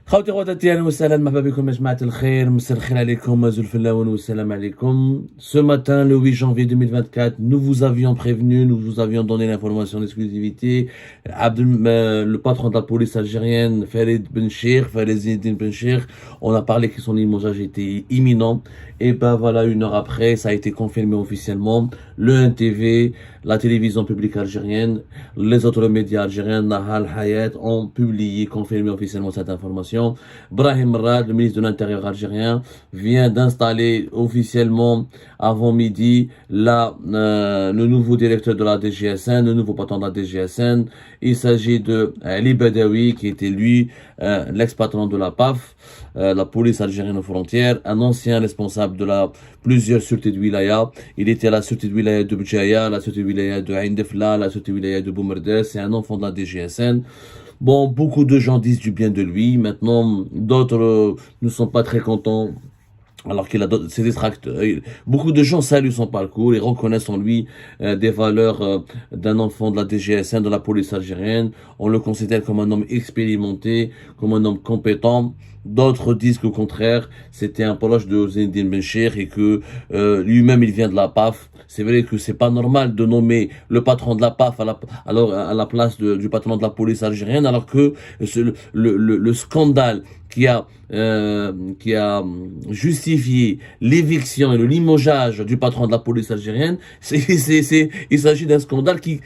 خوتي خواتاتي اهلا وسهلا مرحبا بكم يا جماعه الخير مساء الخير عليكم مازال الفلاون والسلام عليكم. Ce matin le 8 janvier 2024 nous vous avions prévenu, nous vous avions donné l'information d'exclusivité. Le patron de la police algérienne Farid Zinedine Benchir, on a parlé que son limogeage était imminent et ben voilà, une heure après ça a été confirmé officiellement. Le NTV, la télévision publique algérienne, les autres médias algériens Nahal Hayat ont publié, confirmé officiellement cette information. Brahim Rad, le ministre de l'Intérieur algérien, vient d'installer officiellement avant midi le nouveau directeur de la DGSN, le nouveau patron de la DGSN. Il s'agit de Ali Badawi, qui était lui l'ex-patron de la PAF, la police algérienne aux frontières, un ancien responsable de plusieurs sûretés de wilaya. Il était à la sûreté de wilaya de Bjaya, la sûreté de wilaya de Ain Defla, la sûreté de wilaya de Boumerdes. C'est un enfant de la DGSN. Bon, beaucoup de gens disent du bien de lui. Maintenant, d'autres ne sont pas très contents. Alors qu'il a ses détracteurs. Beaucoup de gens saluent son parcours et reconnaissent en lui des valeurs d'un enfant de la DGSN, de la police algérienne. On le considère comme un homme expérimenté, comme un homme compétent. D'autres disent qu'au contraire, c'était un proche de Zinedine Benchir et que lui-même il vient de la PAF. C'est vrai que c'est pas normal de nommer le patron de la PAF à la place du patron de la police algérienne, alors que le scandale qui a justifié l'éviction et le limogeage du patron de la police algérienne, il s'agit d'un scandale qui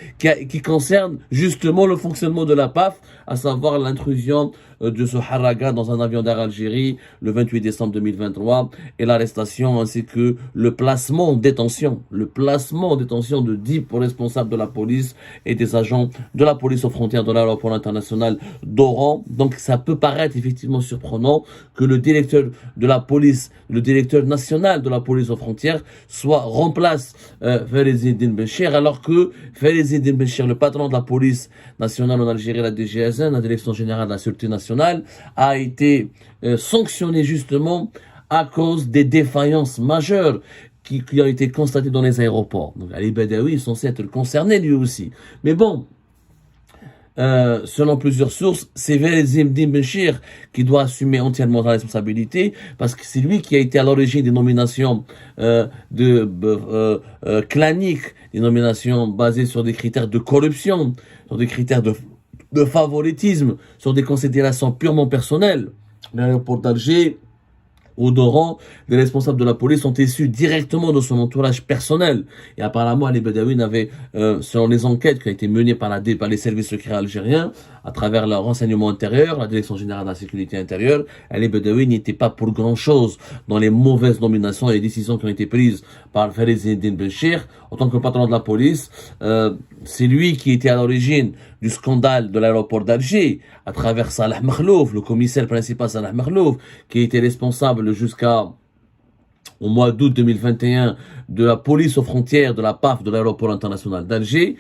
concerne justement le fonctionnement de la PAF, à savoir l'intrusion de ce haraga dans un avion d'Air Algérie le 28 décembre 2023 et l'arrestation ainsi que le placement en détention de 10 responsables de la police et des agents de la police aux frontières de l'aéroport international d'Oran. Donc ça peut paraître effectivement surprenant que le directeur de la police, le directeur national de la police aux frontières remplace Farid Zinedine Benchir, alors que Farid Zinedine Benchir, le patron de la police nationale en Algérie, la DGSN, la Direction générale de la Sûreté nationale, a été sanctionné justement à cause des défaillances majeures qui ont été constatées dans les aéroports. Donc Ali Badawi est censé être concerné lui aussi. Mais bon, selon plusieurs sources, c'est Farid Zinedine Benchir qui doit assumer entièrement la responsabilité, parce que c'est lui qui a été à l'origine des nominations claniques, des nominations basées sur des critères de corruption, sur des critères de favoritisme, sur des considérations purement personnelles. L'aéroport d'Alger ou d'Oran, les responsables de la police sont issus directement de son entourage personnel. Et apparemment, Ali Badawi n'avait, selon les enquêtes qui ont été menées par les services secrets algériens, à travers le renseignement intérieur, la Direction générale de la sécurité intérieure, Ali Badawi n'était pas pour grand-chose dans les mauvaises nominations et les décisions qui ont été prises par Farid Zinedine Benchir. En tant que patron de la police, c'est lui qui était à l'origine du scandale de l'aéroport d'Alger, à travers Salah Makhlouf, le commissaire principal Salah Makhlouf, qui était responsable jusqu'au mois d'août 2021 de la police aux frontières de la PAF de l'aéroport international d'Alger.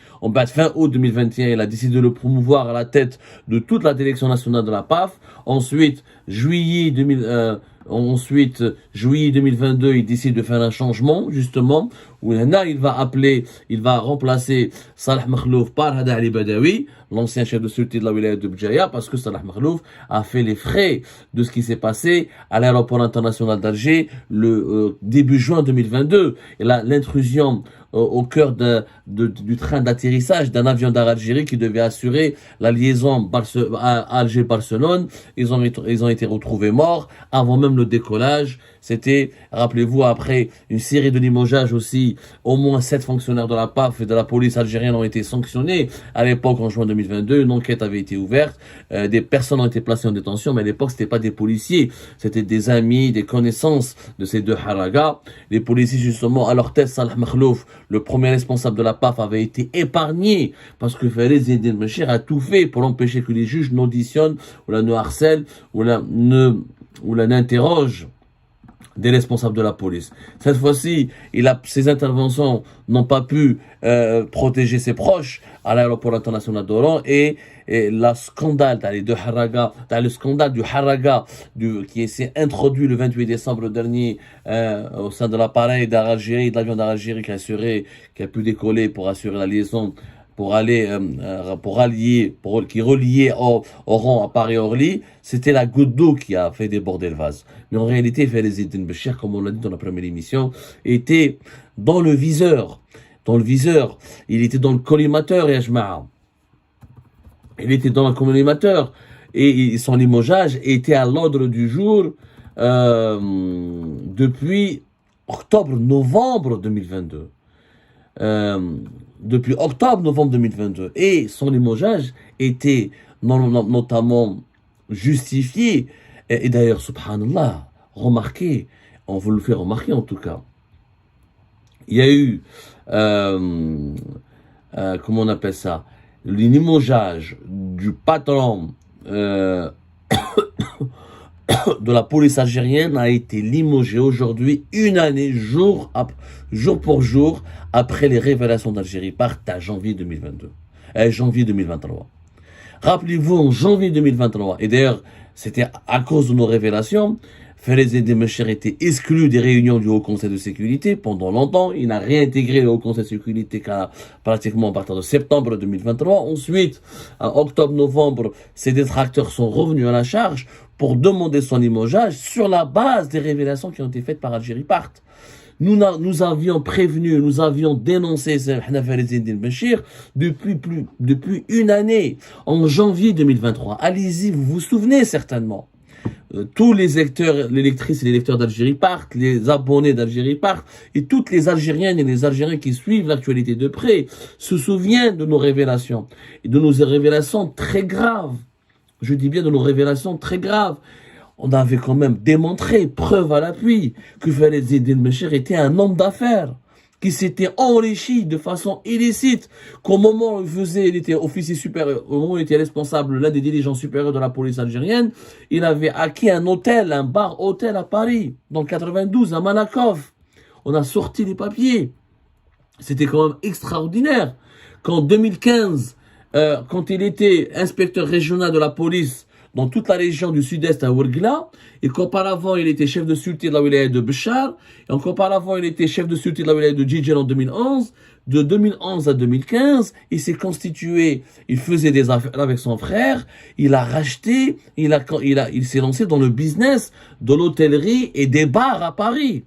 Fin août 2021, il a décidé de le promouvoir à la tête de toute la direction nationale de la PAF. Ensuite, juillet 2022, il décide de faire un changement, justement, où là, il va remplacer Salah Makhlouf par Ali Badawi, l'ancien chef de sûreté de la wilaya de Bjaya, parce que Salah Makhlouf a fait les frais de ce qui s'est passé à l'aéroport international d'Alger le début juin 2022. Et là, l'intrusion au cœur du train d'atterrissage d'un avion d'Air Algérie qui devait assurer la liaison Alger-Barcelone. Ils ont été retrouvés morts avant même le décollage. C'était, rappelez-vous, après une série de limogeages aussi, au moins 7 fonctionnaires de la PAF et de la police algérienne ont été sanctionnés. À l'époque, en juin 2022, une enquête avait été ouverte. Des personnes ont été placées en détention, mais à l'époque, c'était pas des policiers. C'était des amis, des connaissances de ces deux haragas. Les policiers, justement, à leur tête, Salah Makhlouf, le premier responsable de la PAF, avait été épargné parce que Farid Zinedine Benchir a tout fait pour empêcher que les juges n'auditionnent ou ne harcèlent ou n'interrogent des responsables de la police. Cette fois-ci, ses interventions n'ont pas pu protéger ses proches à l'aéroport international d'Oran et le scandale du haraga qui s'est introduit le 28 décembre dernier au sein de l'appareil d'Air Algérie, de l'avion d'Air Algérie qui a pu décoller pour assurer la liaison qui reliait Oran à Paris-Orly, c'était la goutte d'eau qui a fait déborder le vase. Mais en réalité, Fayez Eddine Béchir, comme on l'a dit dans la première émission, était dans le viseur. Il était dans le collimateur, Yajma'a. Il était dans le collimateur. Et son limogeage était à l'ordre du jour depuis octobre-novembre 2022. Depuis octobre-novembre 2022. Et son limogeage était notamment justifié. Et d'ailleurs, subhanallah, remarquez, on vous le fait remarquer en tout cas, il y a eu, comment on appelle ça, le limogeage du patron de la police algérienne a été limogé aujourd'hui, une année, jour pour jour, après les révélations d'Algérie Part à janvier 2023. Rappelez-vous, en janvier 2023, et d'ailleurs, c'était à cause de nos révélations, Fayez Eddine Béchir était exclu des réunions du Haut Conseil de sécurité pendant longtemps. Il n'a réintégré le Haut Conseil de sécurité qu'à pratiquement à partir de septembre 2023. Ensuite, en octobre-novembre, ses détracteurs sont revenus à la charge pour demander son limogeage sur la base des révélations qui ont été faites par Algérie Part. Nous avions prévenu, nous avions dénoncé Fayez Eddine Béchir depuis une année, en janvier 2023. Allez-y, vous vous souvenez certainement. Tous les lecteurs, les lectrices et les lecteurs d'Algérie Part, les abonnés d'Algérie Part, et toutes les Algériennes et les Algériens qui suivent l'actualité de près, se souviennent de nos révélations. Et de nos révélations très graves. Je dis bien de nos révélations très graves. On avait quand même démontré, preuve à l'appui, que Fayez Eddine Béchir était un homme d'affaires, qui s'était enrichi de façon illicite, qu'au moment où il était officier supérieur, au moment où il était responsable, l'un des dirigeants supérieurs de la police algérienne, il avait acquis un bar-hôtel à Paris, dans le 92, à Malakoff. On a sorti les papiers. C'était quand même extraordinaire. Qu'en 2015, quand il était inspecteur régional de la police, dans toute la région du sud-est à Ouargla, et qu'auparavant il était chef de sûreté de la wilaya de Béchar, et qu'auparavant il était chef de sûreté de la wilaya de Djidjel en 2011, de 2011 à 2015, il s'est constitué, il faisait des affaires avec son frère, il a racheté, il s'est lancé dans le business de l'hôtellerie et des bars à Paris.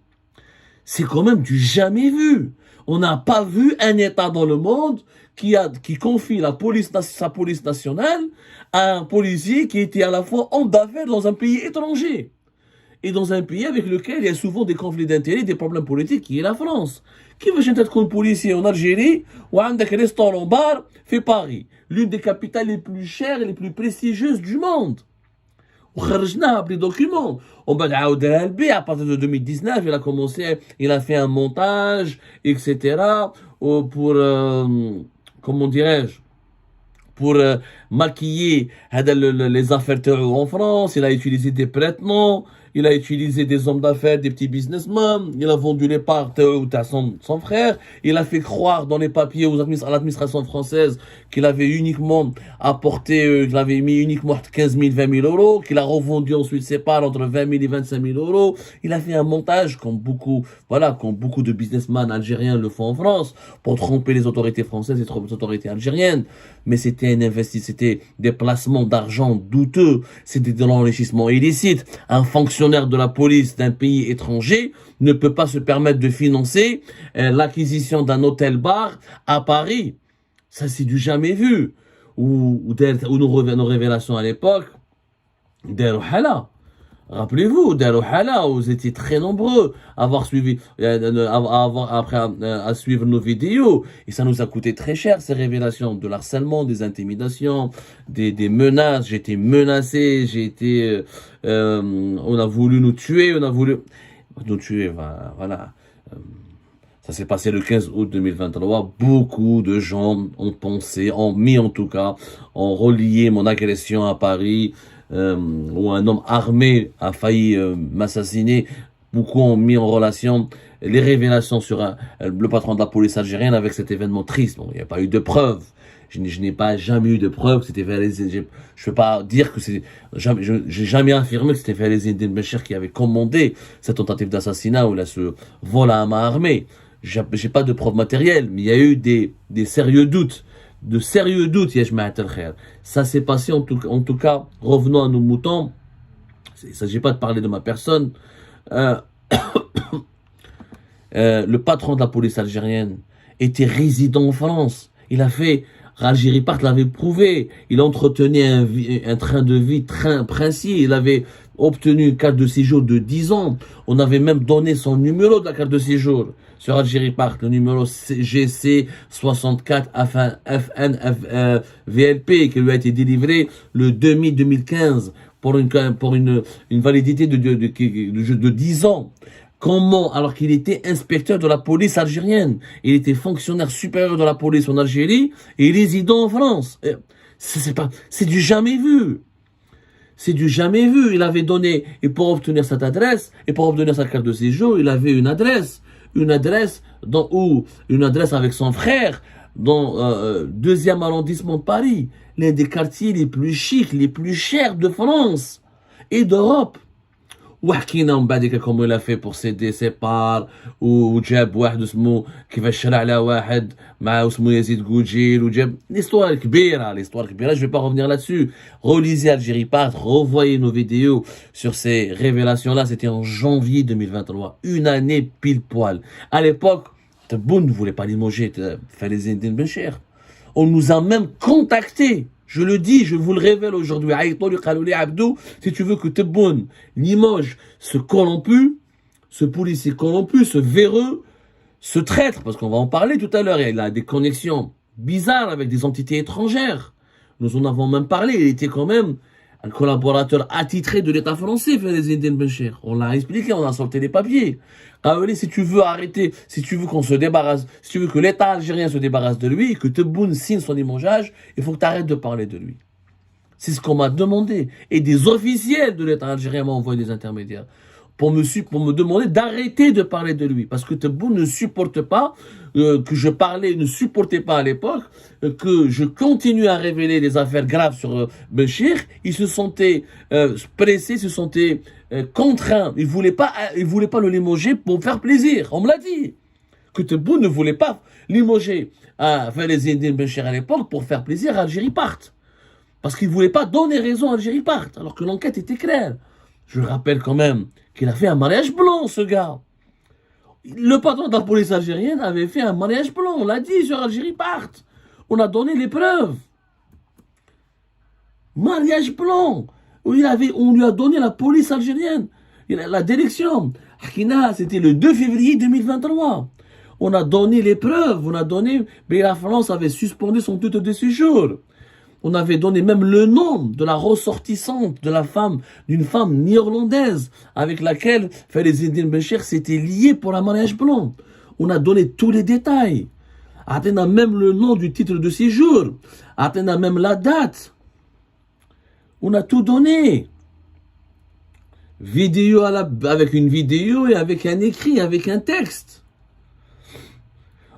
C'est quand même du jamais vu. On n'a pas vu un État dans le monde qui confie sa police nationale à un policier qui était à la fois homme d'affaires dans un pays étranger. Et dans un pays avec lequel il y a souvent des conflits d'intérêts, des problèmes politiques, qui est la France. Qui veut être policier en Algérie ou un restaurant bar fait Paris, l'une des capitales les plus chères et les plus prestigieuses du monde. وخرجناها بلي دوكيمون ومن بعد عاودها البيع à partir de 2019 il a fait un montage etc pour comment dirais-je pour maquiller les affaires en France. Il a utilisé des prêtements, il a utilisé des hommes d'affaires, des petits businessmen, il a vendu les parts à son frère, il a fait croire dans les papiers à l'administration française qu'il avait uniquement apporté, qu'il avait mis uniquement 15 000, 20 000 euros, qu'il a revendu ensuite ses parts entre 20 000 et 25 000 euros. Il a fait un montage comme beaucoup de businessmen algériens le font en France, pour tromper les autorités françaises et tromper les autorités algériennes. Mais c'était un investissement, c'était des placements d'argent douteux, c'était de l'enrichissement illicite. Un fonctionnaire de la police d'un pays étranger ne peut pas se permettre de financer l'acquisition d'un hôtel-bar à Paris. Ça, c'est du jamais vu. Ou nos révélations à l'époque, Darou Hala. Rappelez-vous, Darou Hala, vous étiez très nombreux à suivre nos vidéos. Et ça nous a coûté très cher, ces révélations de l'harcèlement, des intimidations, des menaces. J'ai été menacé, on a voulu nous tuer, voilà. Ça s'est passé le 15 août 2023. Beaucoup de gens ont relié mon agression à Paris, où un homme armé a failli m'assassiner. Beaucoup ont mis en relation les révélations sur le patron de la police algérienne avec cet événement triste. Bon, il n'y a pas eu de preuves. Je n'ai jamais eu de preuves que c'était Fayez. Je ne peux pas dire que j'ai jamais affirmé que c'était Fayez Eddine Béchir qui avait commandé cette tentative d'assassinat ou ce vol à main armée. J'ai pas de preuves matérielles, mais il y a eu des sérieux doutes de sérieux doutes, ya Jamaat al-Khair. Ça s'est passé en tout cas, revenons à nos moutons. Il ne s'agit pas de parler de ma personne. Le patron de la police algérienne était résident en France. Il a fait, Algérie Part l'avait prouvé. Il entretenait un train de vie princier. Il avait obtenu une carte de séjour de 10 ans. On avait même donné son numéro de la carte de séjour sur Algérie Part, le numéro GC64 FNVLP qui lui a été délivré le 2015 pour une validité de 10 ans. Comment, alors qu'il était inspecteur de la police algérienne, il était fonctionnaire supérieur de la police en Algérie et résident en France. C'est du jamais vu. C'est du jamais vu. Il avait donné, et pour obtenir cette adresse, et pour obtenir sa carte de séjour, il avait une adresse avec son frère, dans 2e arrondissement de Paris, l'un des quartiers les plus chics, les plus chers de France et d'Europe. وحكينا من بعد كوم il a fait pour céder ses parts وجاب واحد اسمه كيفاش شرع على واحد مع اسمه يزيد جوجيل وجاب l'histoire كبيره je vais pas revenir là-dessus. Relisez Algérie Part, revoyez nos vidéos sur ces révélations là. C'était en janvier 2023, une année pile poil. À l'époque Tebboune ne voulait pas limoger Falaise Eddine Bencher. On nous a même contactés. Je le dis, je vous le révèle aujourd'hui. Si tu veux que Tebboune, Limoges, ce corrompu, ce policier corrompu, ce véreux, ce traître, parce qu'on va en parler tout à l'heure, il a des connexions bizarres avec des entités étrangères. Nous en avons même parlé, il était quand même un collaborateur attitré de l'État français, Falaise Eddine Bencher. On l'a expliqué, on a sorti les papiers. Si tu veux arrêter, si tu veux qu'on se débarrasse, si tu veux que l'État algérien se débarrasse de lui, et que Tebboune signe son limogeage, il faut que tu arrêtes de parler de lui. C'est ce qu'on m'a demandé. Et des officiels de l'État algérien m'ont envoyé des intermédiaires pour me demander d'arrêter de parler de lui. Parce que Tebboune ne supporte pas ne supportait pas à l'époque que je continue à révéler des affaires graves sur Benchir. Il se sentait pressé, se sentait contraint. Il voulait pas le limoger pour faire plaisir. On me l'a dit. Que Tebboune ne voulait pas limoger à Falaise Eddine Bencher à l'époque pour faire plaisir à Algérie Part. Parce qu'il ne voulait pas donner raison à Algérie Part, alors que l'enquête était claire. Je rappelle quand même qu'il a fait un mariage blanc, ce gars. Le patron de la police algérienne avait fait un mariage blanc, on l'a dit sur Algérie Part. On a donné les preuves. Mariage blanc. On lui a donné la police algérienne, la direction. C'était le 2 février 2023. On a donné les preuves, mais la France avait suspendu son titre de séjour. On avait donné même le nom de la ressortissante, d'une femme néerlandaise avec laquelle Falaise Eddine Bencher s'était lié pour un mariage blanc. On a donné tous les détails. On a même le nom du titre de séjour. On a même la date. On a tout donné. Avec une vidéo et avec un écrit, avec un texte.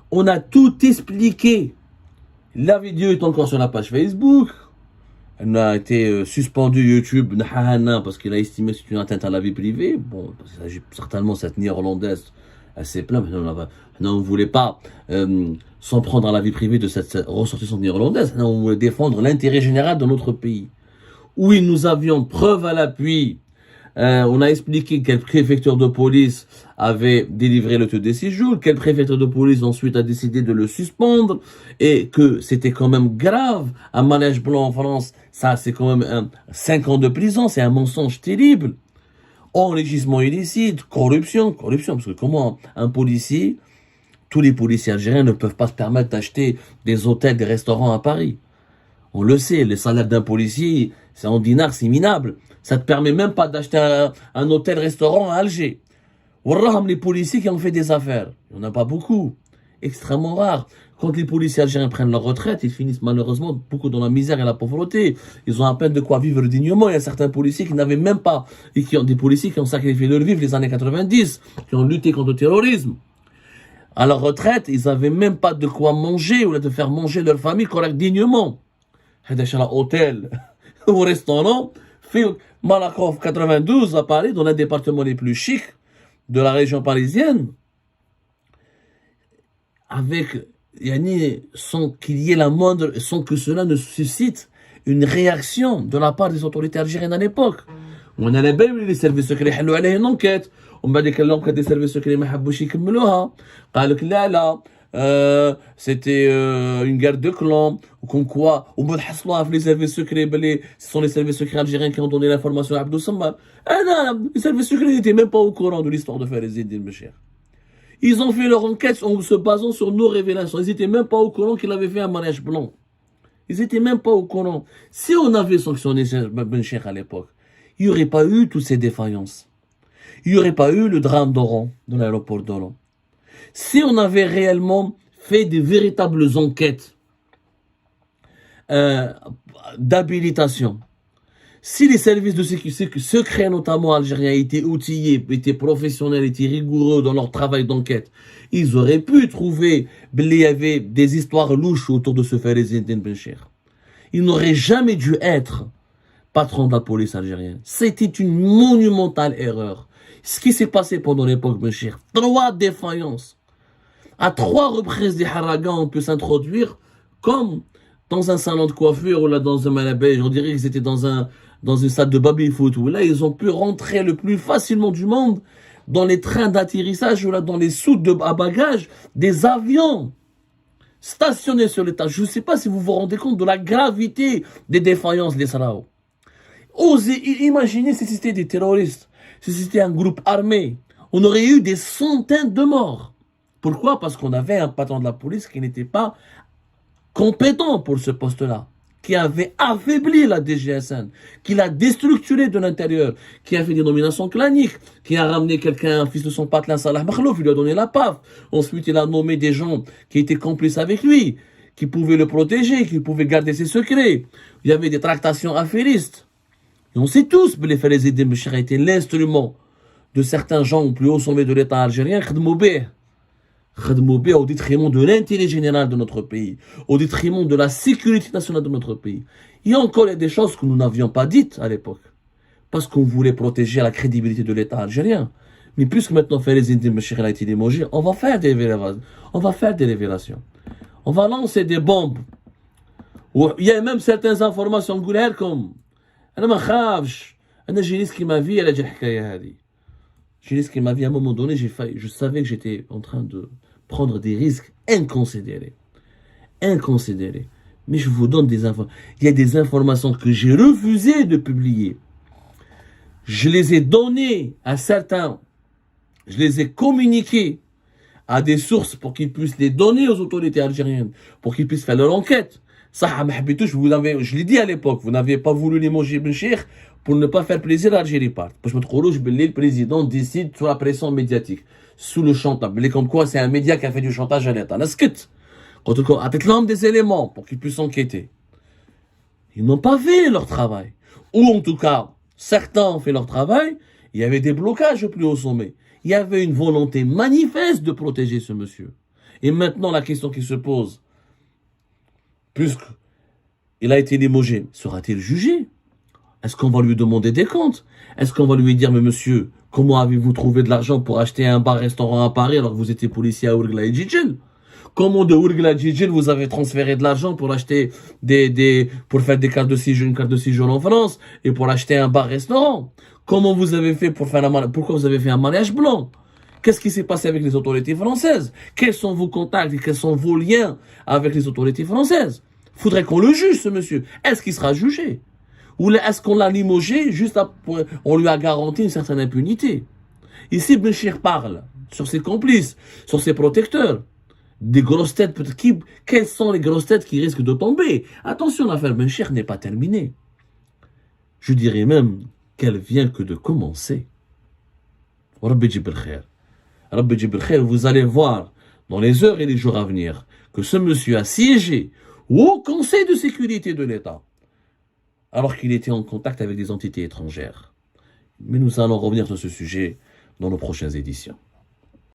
On a tout expliqué. La vidéo est encore sur la page Facebook. Elle a été suspendue YouTube parce qu'il a estimé que c'est une atteinte à la vie privée. Bon, certainement cette néerlandaise, elle s'est plainte. On ne voulait pas s'en prendre à la vie privée de cette ressortissante néerlandaise. On voulait défendre l'intérêt général de notre pays. Oui, nous avions preuve à l'appui. On a expliqué quel préfecture de police avait délivré le titre de séjour, quel préfecture de police ensuite a décidé de le suspendre, et que c'était quand même grave. Un mariage blanc en France, ça c'est quand même 5 ans de prison, c'est un mensonge terrible. Enrichissement illicite, corruption, parce que comment un policier, tous les policiers algériens ne peuvent pas se permettre d'acheter des hôtels, des restaurants à Paris. On le sait, les salaires d'un policier, c'est en dinars, c'est minable. Ça ne te permet même pas d'acheter un hôtel-restaurant à Alger. Les policiers qui ont fait des affaires, il n'y en a pas beaucoup, extrêmement rares. Quand les policiers algériens prennent leur retraite, ils finissent malheureusement beaucoup dans la misère et la pauvreté. Ils ont à peine de quoi vivre dignement. Il y a certains policiers qui n'avaient même pas, et des policiers qui ont sacrifié leur vie les années 90, qui ont lutté contre le terrorisme. À leur retraite, ils n'avaient même pas de quoi manger ou de faire manger leur famille correctement, dignement. Hôtel au restaurant, Malakoff 92 à Paris, dans l'un des départements les plus chics de la région parisienne, avec sans qu'il y ait la moindre, sans que cela ne suscite une réaction de la part des autorités algériennes à l'époque. On a les services secrets حلوا عليه une enquête. ومن بعد كان l'enquête des services secrets ما حبوش يكملوها. قال لك لا c'était une guerre de clans ou comme quoi ومن حصلوها في les services secrets ce sont les services secrets algériens qui ont donné l'information à Abdou Samar. Les services secrets n'étaient même pas au courant de l'histoire de Farid Eddine Béchir. Ils ont fait leur enquête en se basant sur nos révélations. Ils n'étaient même pas au courant qu'il avait fait un mariage blanc. Ils n'étaient même pas au courant. Si on avait sanctionné Ben Cheikh à l'époque, il n'y aurait pas eu toutes ces défaillances. Il n'y aurait pas eu le drame d'Oran, de l'aéroport d'Oran. Si on avait réellement fait des véritables enquêtes d'habilitation, si les services de sécurité secrets, notamment algériens, étaient outillés, étaient professionnels, étaient rigoureux dans leur travail d'enquête, ils auraient pu trouver qu'il y avait des histoires louches autour de ce Farid Eddine Béchir. Il n'aurait jamais dû être patron de la police algérienne. C'était une monumentale erreur. Ce qui s'est passé pendant l'époque Béchir, 3 défaillances. À 3 reprises des haragans, on peut s'introduire comme dans un salon de coiffure ou là dans un malabège. On dirait qu'ils étaient dans une salle de baby-foot où là ils ont pu rentrer le plus facilement du monde dans les trains d'atterrissage ou là dans les soutes à bagages des avions stationnés sur l'étage. Je ne sais pas si vous vous rendez compte de la gravité des défaillances des Sarao. Osez imaginer si c'était des terroristes, si c'était un groupe armé. On aurait eu des centaines de morts. Pourquoi? Parce qu'on avait un patron de la police qui n'était pas compétent pour ce poste-là, qui avait affaibli la DGSN, qui l'a déstructuré de l'intérieur, qui a fait des nominations claniques, qui a ramené quelqu'un, un fils de son patelin, Salah Makhlouf, il lui a donné la PAF. Ensuite, il a nommé des gens qui étaient complices avec lui, qui pouvaient le protéger, qui pouvaient garder ses secrets. Il y avait des tractations affairistes. Et on sait tous que les Farid Eddine Béchir a été l'instrument de certains gens au plus haut sommet de l'État algérien, au détriment de l'intérêt général de notre pays, au détriment de la sécurité nationale de notre pays. Il y a encore des choses que nous n'avions pas dites à l'époque, parce qu'on voulait protéger la crédibilité de l'État algérien. Mais puisque maintenant Farid Eddine Béchir a été limogé, on va faire des révélations. On va lancer des bombes. Il y a même certaines informations comme أنا ما خافش أنا j'ai risqué ma vie على الحكاية هذه. J'ai risqué ma vie à un moment donné, je savais que j'étais en train de prendre des risques inconsidérés. Mais je vous donne des informations. Il y a des informations que j'ai refusé de publier. Je les ai données à certains. Je les ai communiquées à des sources pour qu'ils puissent les donner aux autorités algériennes, pour qu'ils puissent faire leur enquête. Ça, je l'ai dit à l'époque, vous n'avez pas voulu limoger Ben Cheikh pour ne pas faire plaisir à l'Algérie part. Parce que le président décide sous la pression médiatique, sous le chantage. Comme quoi, c'est un média qui a fait du chantage à l'État. Quand on a peut-être des éléments pour qu'ils puissent enquêter. Ils n'ont pas fait leur travail. Ou en tout cas, certains ont fait leur travail. Il y avait des blocages au plus haut sommet. Il y avait une volonté manifeste de protéger ce monsieur. Et maintenant, la question qui se pose, puisqu'il a été limogé, sera-t-il jugé? Est-ce qu'on va lui demander des comptes? Est-ce qu'on va lui dire, mais monsieur, comment avez-vous trouvé de l'argent pour acheter un bar-restaurant à Paris alors que vous étiez policier à Ourgla et Djidjil? Comment de Ourgla et Djidjil vous avez transféré de l'argent pour acheter pour faire des cartes de séjour, une carte de séjour en France et pour acheter un bar-restaurant? Comment vous avez fait pourquoi vous avez fait un mariage blanc? Qu'est-ce qui s'est passé avec les autorités françaises? Quels sont vos contacts et quels sont vos liens avec les autorités françaises? Faudrait qu'on le juge, ce monsieur. Est-ce qu'il sera jugé? Ou est-ce qu'on l'a limogé juste on lui a garanti une certaine impunité? Ici, Béchir parle sur ses complices, sur ses protecteurs. Des grosses têtes, quelles sont les grosses têtes qui risquent de tomber? Attention, l'affaire Béchir n'est pas terminée. Je dirais même qu'elle vient que de commencer. Rabbi Jib al-Khair. Rabbi Jib al-Khair, vous allez voir dans les heures et les jours à venir que ce monsieur a siégé au Conseil de sécurité de l'État alors qu'il était en contact avec des entités étrangères. Mais nous allons revenir sur ce sujet dans nos prochaines éditions.